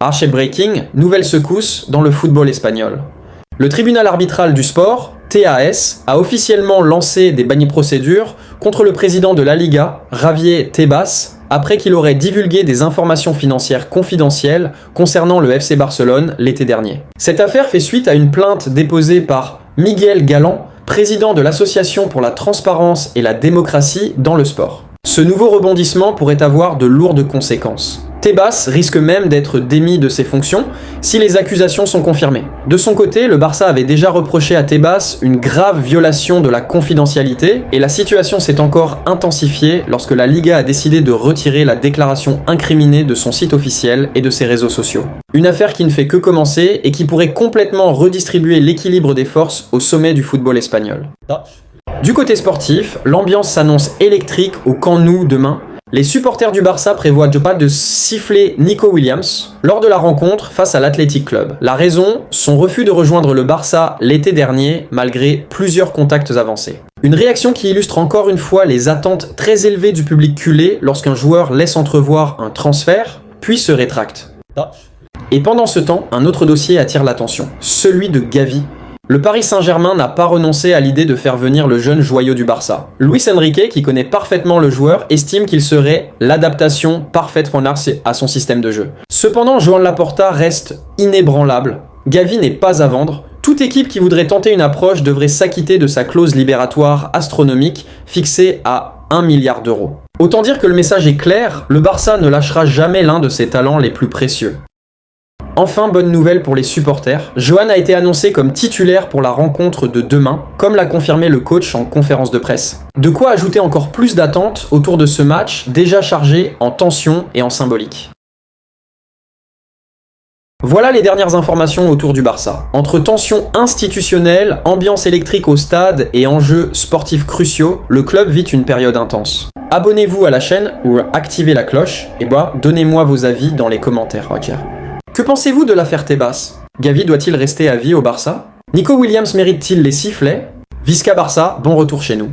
Archie Breaking, nouvelle secousse dans le football espagnol. Le tribunal arbitral du sport, TAS, a officiellement lancé des bannis-procédures contre le président de la Liga, Javier Tebas, après qu'il aurait divulgué des informations financières confidentielles concernant le FC Barcelone l'été dernier. Cette affaire fait suite à une plainte déposée par Miguel Galán, président de l'Association pour la transparence et la démocratie dans le sport. Ce nouveau rebondissement pourrait avoir de lourdes conséquences. Tebas risque même d'être démis de ses fonctions si les accusations sont confirmées. De son côté, le Barça avait déjà reproché à Tebas une grave violation de la confidentialité et la situation s'est encore intensifiée lorsque la Liga a décidé de retirer la déclaration incriminée de son site officiel et de ses réseaux sociaux. Une affaire qui ne fait que commencer et qui pourrait complètement redistribuer l'équilibre des forces au sommet du football espagnol. Du côté sportif, l'ambiance s'annonce électrique au Camp Nou demain. Les supporters du Barça prévoient de siffler Nico Williams lors de la rencontre face à l'Athletic Club. La raison, son refus de rejoindre le Barça l'été dernier malgré plusieurs contacts avancés. Une réaction qui illustre encore une fois les attentes très élevées du public culé lorsqu'un joueur laisse entrevoir un transfert, puis se rétracte. Et pendant ce temps, un autre dossier attire l'attention, celui de Gavi. Le Paris Saint-Germain n'a pas renoncé à l'idée de faire venir le jeune joyau du Barça. Luis Enrique, qui connaît parfaitement le joueur, estime qu'il serait l'adaptation parfaite à son système de jeu. Cependant, Joan Laporta reste inébranlable. Gavi n'est pas à vendre. Toute équipe qui voudrait tenter une approche devrait s'acquitter de sa clause libératoire astronomique fixée à 1 milliard d'euros. Autant dire que le message est clair, le Barça ne lâchera jamais l'un de ses talents les plus précieux. Enfin, bonne nouvelle pour les supporters, Joan a été annoncé comme titulaire pour la rencontre de demain, comme l'a confirmé le coach en conférence de presse. De quoi ajouter encore plus d'attentes autour de ce match déjà chargé en tension et en symbolique. Voilà les dernières informations autour du Barça. Entre tensions institutionnelles, ambiance électrique au stade et enjeux sportifs cruciaux, le club vit une période intense. Abonnez-vous à la chaîne ou activez la cloche, et donnez-moi vos avis dans les commentaires, Roger. Que pensez-vous de l'affaire Tebas? Gavi doit-il rester à vie au Barça? Nico Williams mérite-t-il les sifflets? Visca Barça, bon retour chez nous.